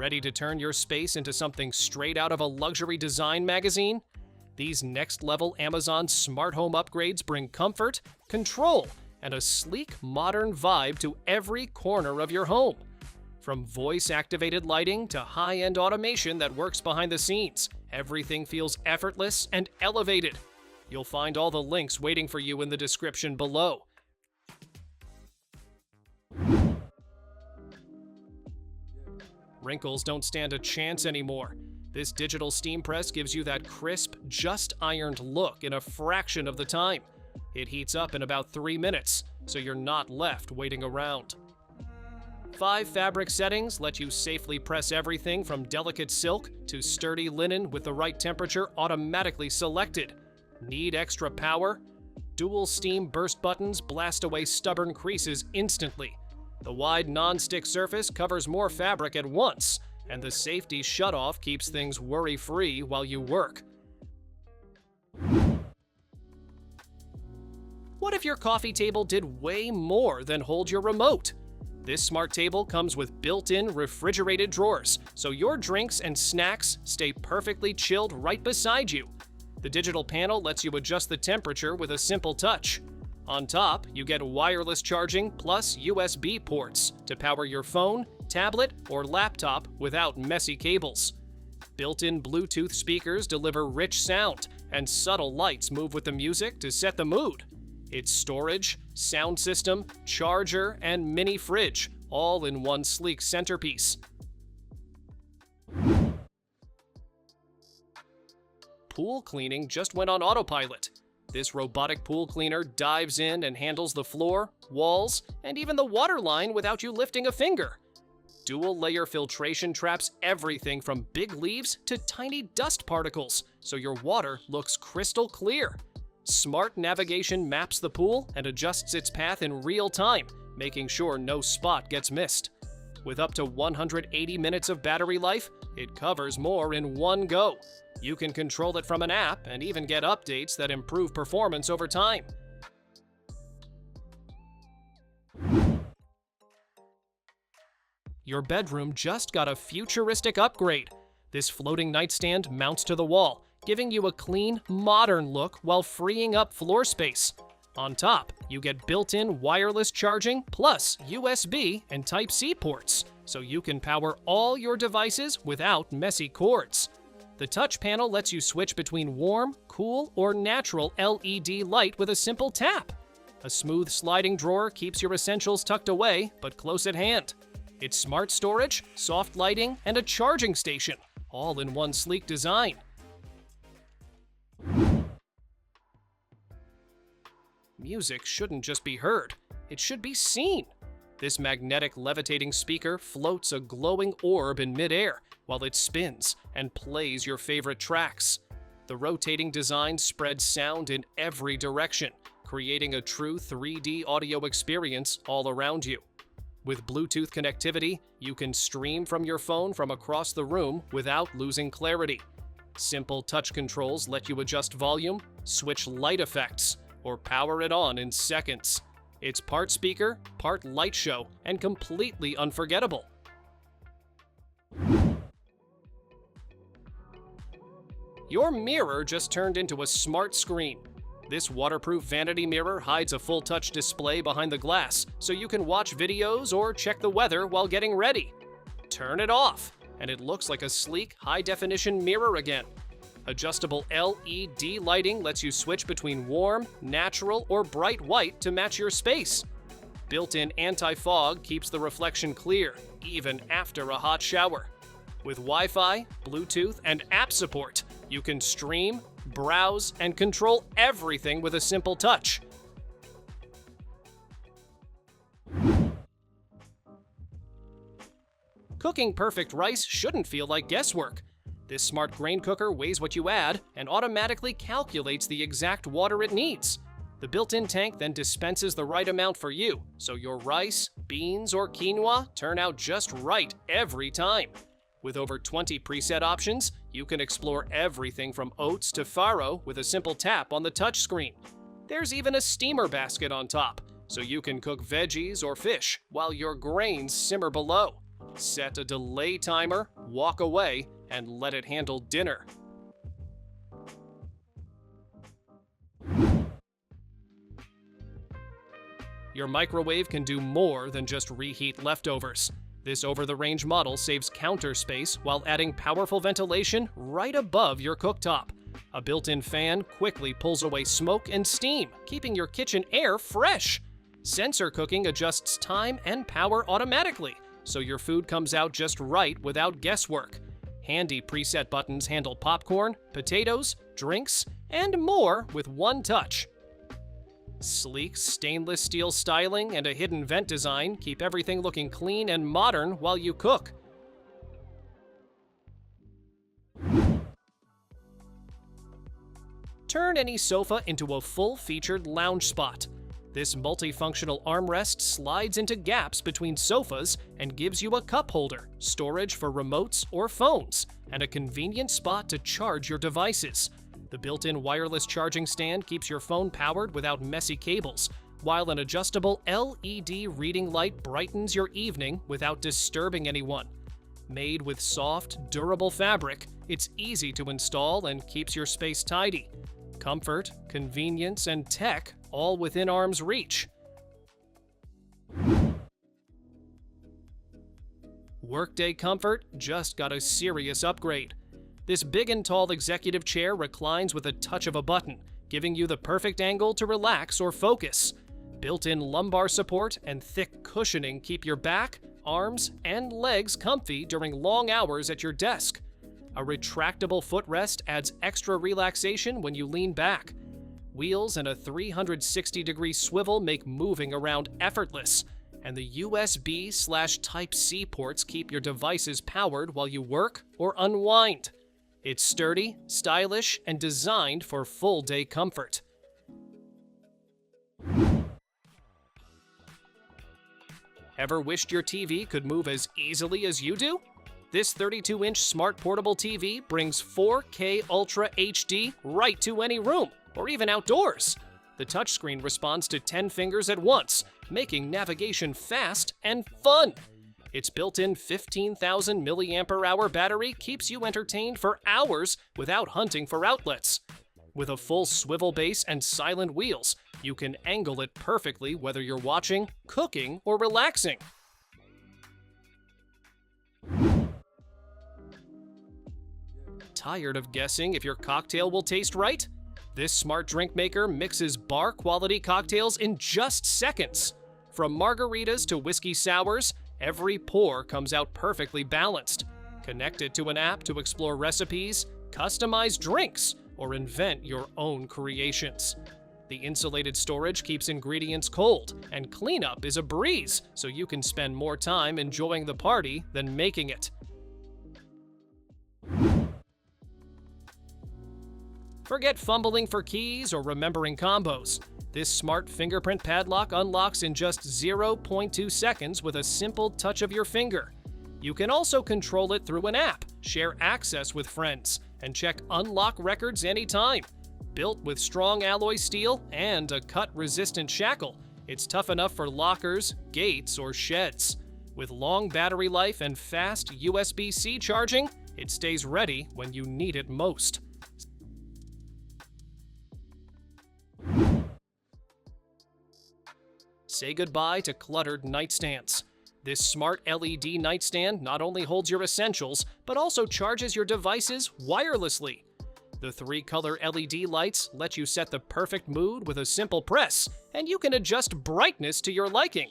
Ready to turn your space into something straight out of a luxury design magazine? These next-level Amazon smart home upgrades bring comfort, control, and a sleek, modern vibe to every corner of your home. From voice-activated lighting to high-end automation that works behind the scenes, everything feels effortless and elevated. You'll find all the links waiting for you in the description below. Wrinkles don't stand a chance anymore. This digital steam press gives you that crisp, just ironed look in a fraction of the time. It heats up in about 3 minutes, so you're not left waiting around. 5 fabric settings let you safely press everything from delicate silk to sturdy linen with the right temperature automatically selected. Need extra power? Dual steam burst buttons blast away stubborn creases instantly. The wide non-stick surface covers more fabric at once, and the safety shutoff keeps things worry-free while you work. What if your coffee table did way more than hold your remote? This smart table comes with built-in refrigerated drawers, so your drinks and snacks stay perfectly chilled right beside you. The digital panel lets you adjust the temperature with a simple touch. On top, you get wireless charging plus USB ports to power your phone, tablet, or laptop without messy cables. Built-in Bluetooth speakers deliver rich sound, and subtle lights move with the music to set the mood. It's storage, sound system, charger, and mini fridge, all in one sleek centerpiece. Pool cleaning just went on autopilot. This robotic pool cleaner dives in and handles the floor, walls, and even the water line without you lifting a finger. Dual-layer filtration traps everything from big leaves to tiny dust particles, so your water looks crystal clear. Smart navigation maps the pool and adjusts its path in real time, making sure no spot gets missed. With up to 180 minutes of battery life, it covers more in one go. You can control it from an app and even get updates that improve performance over time. Your bedroom just got a futuristic upgrade. This floating nightstand mounts to the wall, giving you a clean, modern look while freeing up floor space. On top, you get built-in wireless charging plus USB and Type-C ports, so you can power all your devices without messy cords. The touch panel lets you switch between warm, cool, or natural LED light with a simple tap. A smooth sliding drawer keeps your essentials tucked away, but close at hand. It's smart storage, soft lighting, and a charging station, all in one sleek design. Music shouldn't just be heard, it should be seen. This magnetic levitating speaker floats a glowing orb in midair while it spins and plays your favorite tracks. The rotating design spreads sound in every direction, creating a true 3D audio experience all around you. With Bluetooth connectivity, you can stream from your phone from across the room without losing clarity. Simple touch controls let you adjust volume, switch light effects, or power it on in seconds. It's part speaker, part light show, and completely unforgettable. Your mirror just turned into a smart screen. This waterproof vanity mirror hides a full-touch display behind the glass, so you can watch videos or check the weather while getting ready. Turn it off, and it looks like a sleek, high-definition mirror again. Adjustable LED lighting lets you switch between warm, natural, or bright white to match your space. Built-in anti-fog keeps the reflection clear, even after a hot shower. With Wi-Fi, Bluetooth, and app support, you can stream, browse, and control everything with a simple touch. Cooking perfect rice shouldn't feel like guesswork. This smart grain cooker weighs what you add and automatically calculates the exact water it needs. The built-in tank then dispenses the right amount for you, so your rice, beans, or quinoa turn out just right every time. With over 20 preset options, you can explore everything from oats to farro with a simple tap on the touchscreen. There's even a steamer basket on top, so you can cook veggies or fish while your grains simmer below. Set a delay timer, walk away, and let it handle dinner. Your microwave can do more than just reheat leftovers. This over-the-range model saves counter space while adding powerful ventilation right above your cooktop. A built-in fan quickly pulls away smoke and steam, keeping your kitchen air fresh. Sensor cooking adjusts time and power automatically, so your food comes out just right without guesswork. Handy preset buttons handle popcorn, potatoes, drinks, and more with one touch. Sleek stainless steel styling and a hidden vent design keep everything looking clean and modern while you cook. Turn any sofa into a full-featured lounge spot. This multifunctional armrest slides into gaps between sofas and gives you a cup holder, storage for remotes or phones, and a convenient spot to charge your devices. The built-in wireless charging stand keeps your phone powered without messy cables, while an adjustable LED reading light brightens your evening without disturbing anyone. Made with soft, durable fabric, it's easy to install and keeps your space tidy. Comfort, convenience, and tech all within arm's reach. Workday comfort just got a serious upgrade. This big and tall executive chair reclines with a touch of a button, giving you the perfect angle to relax or focus. Built-in lumbar support and thick cushioning keep your back, arms, and legs comfy during long hours at your desk. A retractable footrest adds extra relaxation when you lean back. Wheels and a 360-degree swivel make moving around effortless, and the USB/Type-C ports keep your devices powered while you work or unwind. It's sturdy, stylish, and designed for full-day comfort. Ever wished your TV could move as easily as you do? This 32-inch smart portable TV brings 4K Ultra HD right to any room, or even outdoors. The touchscreen responds to 10 fingers at once, making navigation fast and fun. Its built-in 15,000 mAh battery keeps you entertained for hours without hunting for outlets. With a full swivel base and silent wheels, you can angle it perfectly whether you're watching, cooking, or relaxing. Tired of guessing if your cocktail will taste right? This smart drink maker mixes bar-quality cocktails in just seconds. From margaritas to whiskey sours, every pour comes out perfectly balanced. Connect it to an app to explore recipes, customize drinks, or invent your own creations. The insulated storage keeps ingredients cold, and cleanup is a breeze, so you can spend more time enjoying the party than making it. Forget fumbling for keys or remembering combos. This smart fingerprint padlock unlocks in just 0.2 seconds with a simple touch of your finger. You can also control it through an app, share access with friends, and check unlock records anytime. Built with strong alloy steel and a cut-resistant shackle, it's tough enough for lockers, gates, or sheds. With long battery life and fast USB-C charging, it stays ready when you need it most. Say goodbye to cluttered nightstands. This smart LED nightstand not only holds your essentials, but also charges your devices wirelessly. The 3-color LED lights let you set the perfect mood with a simple press, and you can adjust brightness to your liking.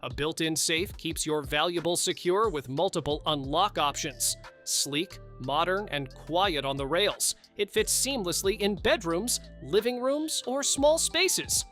A built-in safe keeps your valuables secure with multiple unlock options. Sleek, modern, and quiet on the rails, it fits seamlessly in bedrooms, living rooms, or small spaces.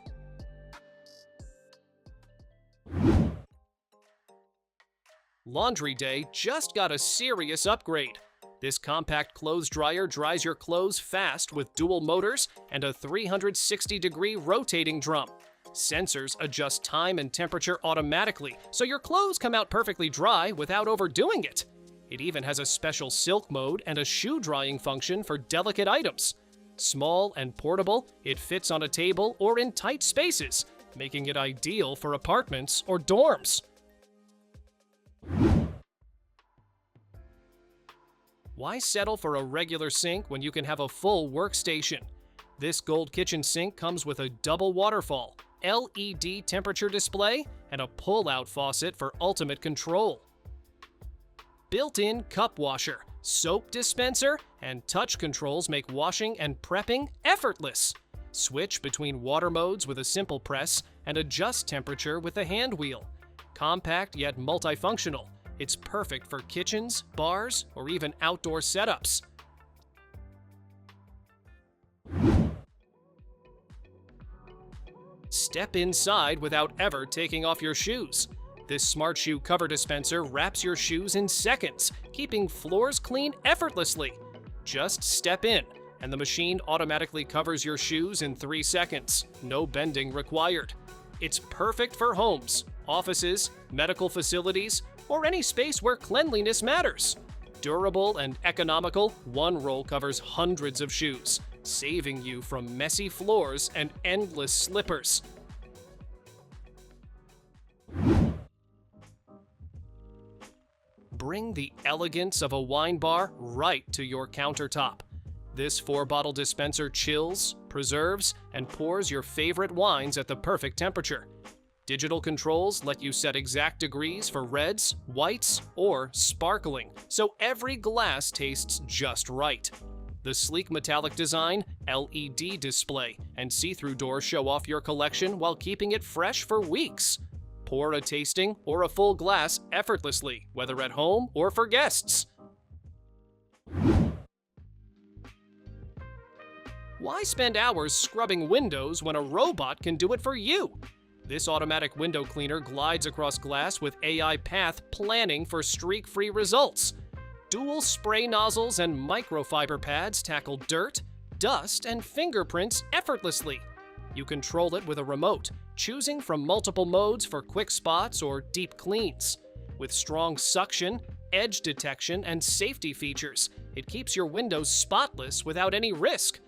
Laundry day just got a serious upgrade. This compact clothes dryer dries your clothes fast with dual motors and a 360-degree rotating drum. Sensors adjust time and temperature automatically, so your clothes come out perfectly dry without overdoing it. It even has a special silk mode and a shoe drying function for delicate items. Small and portable, it fits on a table or in tight spaces, making it ideal for apartments or dorms. Why settle for a regular sink when you can have a full workstation? This gold kitchen sink comes with a double waterfall, LED temperature display, and a pull-out faucet for ultimate control. Built-in cup washer, soap dispenser, and touch controls make washing and prepping effortless. Switch between water modes with a simple press and adjust temperature with a hand wheel. Compact yet multifunctional, it's perfect for kitchens, bars, or even outdoor setups. Step inside without ever taking off your shoes. This smart shoe cover dispenser wraps your shoes in seconds, keeping floors clean effortlessly. Just step in, and the machine automatically covers your shoes in 3 seconds. No bending required. It's perfect for homes, offices, medical facilities, or any space where cleanliness matters. Durable and economical, one roll covers hundreds of shoes, saving you from messy floors and endless slippers. Bring the elegance of a wine bar right to your countertop. This 4-bottle dispenser chills, preserves, and pours your favorite wines at the perfect temperature. Digital controls let you set exact degrees for reds, whites, or sparkling, so every glass tastes just right. The sleek metallic design, LED display, and see-through doors show off your collection while keeping it fresh for weeks. Pour a tasting or a full glass effortlessly, whether at home or for guests. Why spend hours scrubbing windows when a robot can do it for you? This automatic window cleaner glides across glass with AI path planning for streak-free results. Dual spray nozzles and microfiber pads tackle dirt, dust, and fingerprints effortlessly. You control it with a remote, choosing from multiple modes for quick spots or deep cleans. With strong suction, edge detection, and safety features, it keeps your windows spotless without any risk.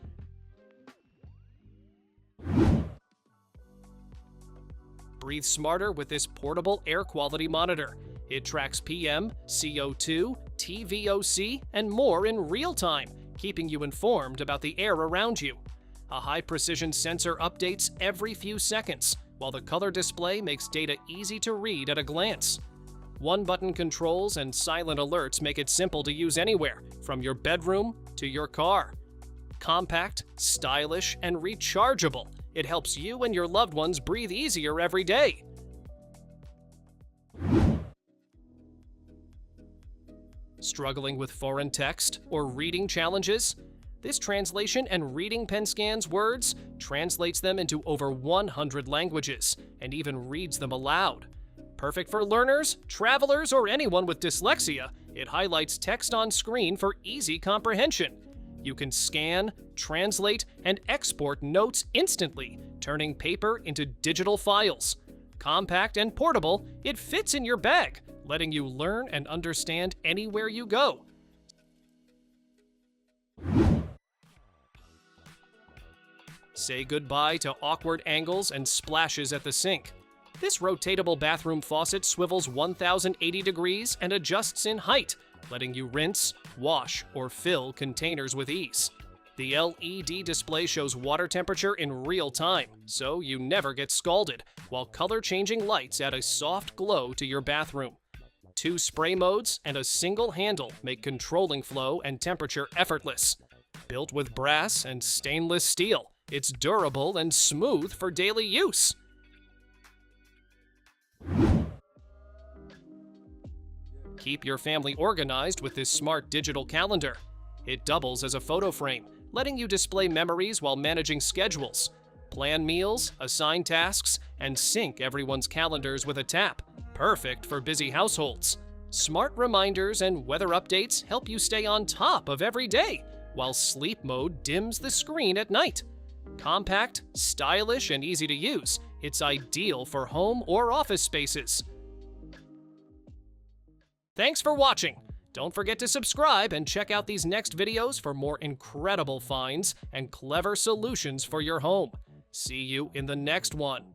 Breathe smarter with this portable air quality monitor. It tracks PM, CO2, TVOC, and more in real time, keeping you informed about the air around you. A high-precision sensor updates every few seconds, while the color display makes data easy to read at a glance. One-button controls and silent alerts make it simple to use anywhere, from your bedroom to your car. Compact, stylish, and rechargeable, it helps you and your loved ones breathe easier every day. Struggling with foreign text or reading challenges? This translation and reading pen scans words, translates them into over 100 languages, and even reads them aloud. Perfect for learners, travelers, or anyone with dyslexia, it highlights text on screen for easy comprehension. You can scan, translate, and export notes instantly, turning paper into digital files. Compact and portable, it fits in your bag, letting you learn and understand anywhere you go. Say goodbye to awkward angles and splashes at the sink. This rotatable bathroom faucet swivels 1,080 degrees and adjusts in height, letting you rinse, wash, or fill containers with ease. The LED display shows water temperature in real time, so you never get scalded, while color-changing lights add a soft glow to your bathroom. 2 spray modes and a single handle make controlling flow and temperature effortless. Built with brass and stainless steel, it's durable and smooth for daily use. Keep your family organized with this smart digital calendar. It doubles as a photo frame, letting you display memories while managing schedules. Plan meals, assign tasks, and sync everyone's calendars with a tap. Perfect for busy households. Smart reminders and weather updates help you stay on top of every day, while sleep mode dims the screen at night. Compact, stylish, and easy to use, it's ideal for home or office spaces. Thanks for watching! Don't forget to subscribe and check out these next videos for more incredible finds and clever solutions for your home. See you in the next one.